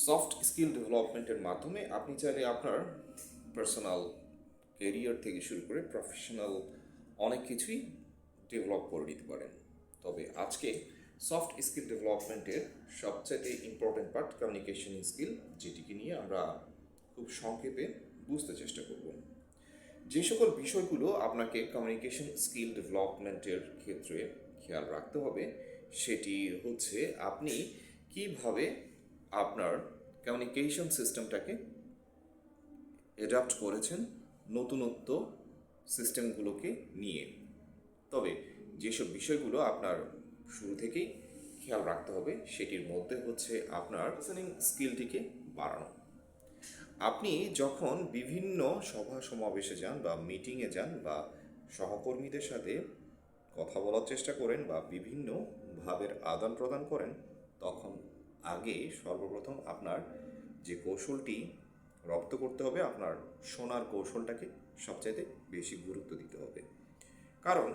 Soft skill ডেভেলপমেন্টের মাধ্যমে আপনি চাইলে আপনার পার্সোনাল কেরিয়ার থেকে শুরু করে প্রফেশনাল অনেক কিছুই ডেভেলপ করে নিতে পারেন। তবে আজকে সফট স্কিল ডেভেলপমেন্টের সবচেয়ে ইম্পর্টেন্ট পার্ট কমিউনিকেশন স্কিল, যেটিকে নিয়ে আমরা খুব সংক্ষেপে বুঝতে চেষ্টা করব। যে সকল বিষয়গুলো আপনাকে কমিউনিকেশন স্কিল ডেভেলপমেন্টের ক্ষেত্রে খেয়াল রাখতে হবে সেটি হচ্ছে আপনি কিভাবে আপনার কমিউনিকেশন সিস্টেমটাকে অ্যাডাপ্ট করেছেন নতুনত্ব সিস্টেমগুলোকে নিয়ে। তবে যেসব বিষয়গুলো আপনার শুরু থেকেই খেয়াল রাখতে হবে সেটির মধ্যে হচ্ছে আপনার লিসেনিং স্কিলটিকে বাড়ানো। আপনি যখন বিভিন্ন সভা সমাবেশে যান বা মিটিংয়ে যান বা সহকর্মীদের সাথে কথা বলার চেষ্টা করেন বা বিভিন্ন ভাবের আদান প্রদান করেন, তখন আগে সর্বপ্রথম আপনার যে কৌশলটি রপ্ত করতে হবে, আপনার শোনার কৌশলটাকে সবচাইতে বেশি গুরুত্ব দিতে হবে। কারণ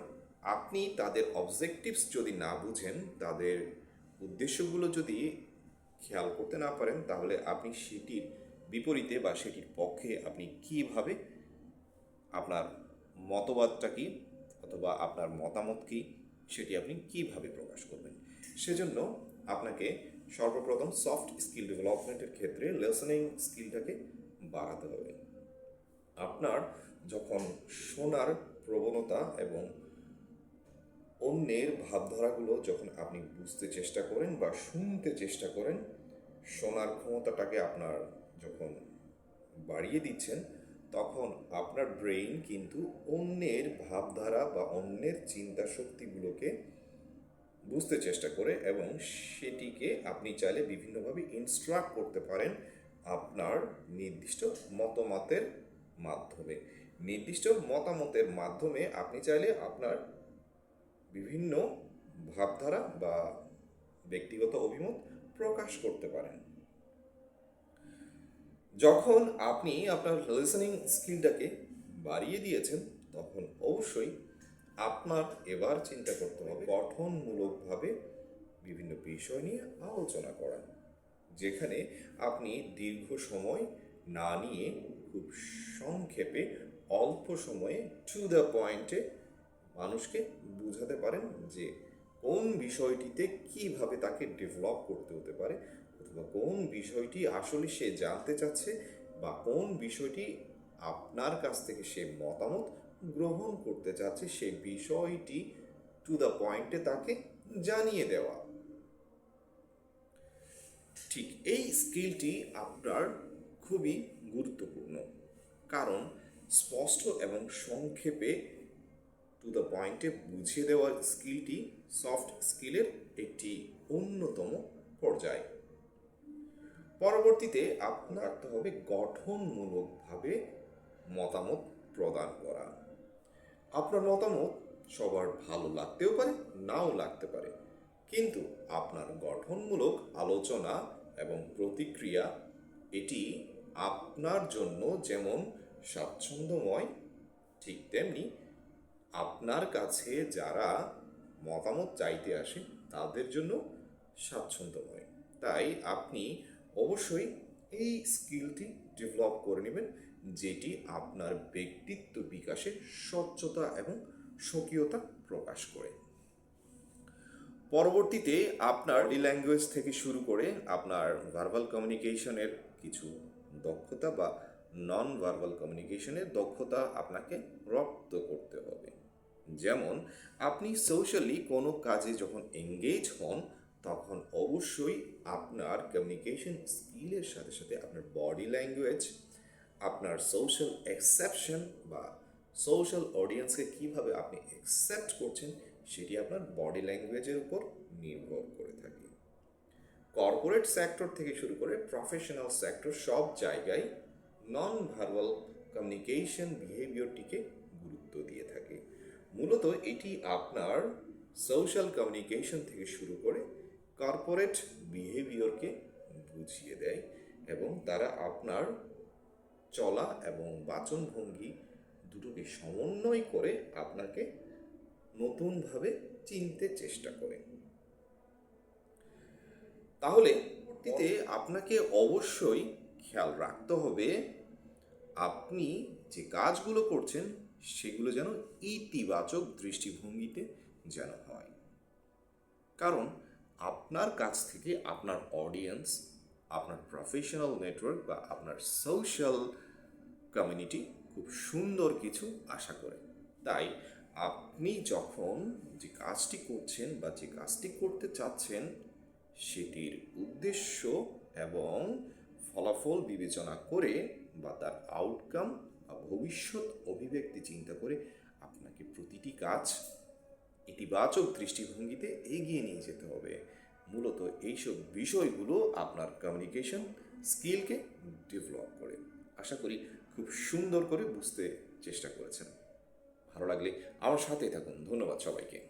আপনি তাদের অবজেক্টিভস যদি না বুঝেন, তাদের উদ্দেশ্যগুলো যদি খেয়াল করতে না পারেন, তাহলে আপনি সেটির বিপরীতে বা সেটির পক্ষে আপনি কিভাবে আপনার মতবাদটা কি অথবা আপনার মতামত কি সেটি আপনি কিভাবে প্রকাশ করবেন। সেজন্য আপনাকে সর্বপ্রথম সফট স্কিল ডেভেলপমেন্টের ক্ষেত্রে লিসেনিং স্কিলটাকে বাড়াতে হবে। আপনার যখন শোনার প্রবণতা এবং অন্যের ভাবধারাগুলো যখন আপনি বুঝতে চেষ্টা করেন বা শুনতে চেষ্টা করেন, শোনার ক্ষমতাটাকে আপনার যখন বাড়িয়ে দিচ্ছেন, তখন আপনার ব্রেইন কিন্তু অন্যের ভাবধারা বা অন্যের চিন্তা শক্তিগুলোকে বুঝতে চেষ্টা করে এবং সেটিকে আপনি চাইলে বিভিন্নভাবে ইনস্ট্রাক্ট করতে পারেন আপনার নির্দিষ্ট মতামতের মাধ্যমে। নির্দিষ্ট মতামতের মাধ্যমে আপনি চাইলে আপনার বিভিন্ন ভাবধারা বা ব্যক্তিগত অভিমত প্রকাশ করতে পারেন। যখন আপনি আপনার লিসেনিং স্কিলটাকে বাড়িয়ে দিয়েছেন, তখন অবশ্যই আপনার এবার চিন্তা করতে হবে গঠনমূলকভাবে বিভিন্ন বিষয় নিয়ে আলোচনা করা, যেখানে আপনি দীর্ঘ সময় না নিয়ে খুব সংক্ষেপে অল্প সময়ে টু দ্য পয়েন্টে মানুষকে বুঝাতে পারেন যে কোন বিষয়টিতে কিভাবে তাকে ডেভেলপ করতে হতে পারে, অথবা কোন বিষয়টি আসলে সে জানতে চাচ্ছে বা কোন বিষয়টি আপনার কাছ থেকে সে মতামত গ্রহণ করতে চাচ্ছে, সেই বিষয়টি টু দ্য পয়েন্টে তাকে জানিয়ে দেওয়া। ঠিক এই স্কিলটি আপনার খুবই গুরুত্বপূর্ণ, কারণ স্পষ্ট এবং সংক্ষেপে টু দ্য পয়েন্টে বুঝিয়ে দেওয়ার স্কিলটি সফট স্কিলের একটি অন্যতম পর্যায়। পরবর্তীতে আপনার রাখতে হবে গঠনমূলকভাবে মতামত প্রদান করা। আপনার মতামত সবার ভালো লাগতেও পারে, নাও লাগতে পারে, কিন্তু আপনার গঠনমূলক আলোচনা এবং প্রতিক্রিয়া এটি আপনার জন্য যেমন স্বাচ্ছন্দ্যময়, ঠিক তেমনি আপনার কাছে যারা মতামত চাইতে আসে তাদের জন্য স্বাচ্ছন্দ্যময়। তাই আপনি অবশ্যই এই স্কিলটি ডেভেলপ করে নেবেন, যেটি আপনার ব্যক্তিত্ব বিকাশে স্বচ্ছতা এবং স্বকীয়তা প্রকাশ করে। পরবর্তীতে আপনার বডি ল্যাঙ্গুয়েজ থেকে শুরু করে আপনার ভার্বাল কমিউনিকেশনের কিছু দক্ষতা বা নন ভার্বাল কমিউনিকেশনের দক্ষতা আপনাকে রপ্ত করতে হবে। যেমন আপনি সোশ্যালি কোনো কাজে যখন এঙ্গেজ হন, তখন অবশ্যই আপনার কমিউনিকেশন স্কিলের সাথে সাথে আপনার বডি ল্যাঙ্গুয়েজ, আপনার সোশ্যাল অ্যাকসেপশন বা সোশ্যাল অডিয়েন্সকে কীভাবে আপনি অ্যাকসেপ্ট করছেন সেটি আপনার বডি ল্যাঙ্গুয়েজের উপর নির্ভর করে থাকে। কর্পোরেট সেক্টর থেকে শুরু করে প্রফেশনাল সেক্টর, সব জায়গায় নন ভার্বাল কমিউনিকেশন বিহেভিয়রটিকে গুরুত্ব দিয়ে থাকে। মূলত এটি আপনার সোশ্যাল কমিউনিকেশন থেকে শুরু করে কর্পোরেট বিহেভিয়রকে বুঝিয়ে দেয় এবং তারা আপনার চলা এবং বাচনভঙ্গি দুটোকে সমন্বয় করে আপনাকে নতুনভাবে চিনতে চেষ্টা করে। তাহলে পরবর্তীতে আপনাকে অবশ্যই খেয়াল রাখতে হবে আপনি যে কাজগুলো করছেন সেগুলো যেন ইতিবাচক দৃষ্টিভঙ্গিতে যেন হয়। কারণ আপনার কাছ থেকে আপনার অডিয়েন্স, আপনার প্রফেশনাল নেটওয়ার্ক বা আপনার সোশ্যাল কমিউনিটি খুব সুন্দর কিছু আশা করে। তাই আপনি যখন যে কাজটি করছেন বা যে কাজটি করতে চাচ্ছেন সেটির উদ্দেশ্য এবং ফলাফল বিবেচনা করে বা তার আউটকাম বা ভবিষ্যৎ অভিব্যক্তি চিন্তা করে আপনাকে প্রতিটি কাজ ইতিবাচক দৃষ্টিভঙ্গিতে এগিয়ে নিয়ে যেতে হবে। মূলত এইসব বিষয়গুলো আপনার কমিউনিকেশন স্কিলকে ডেভেলপ করে। আশা করি খুব সুন্দর করে বুঝতে চেষ্টা করেছেন। ভালো লাগলে আমার সাথেই থাকুন। ধন্যবাদ সবাইকে।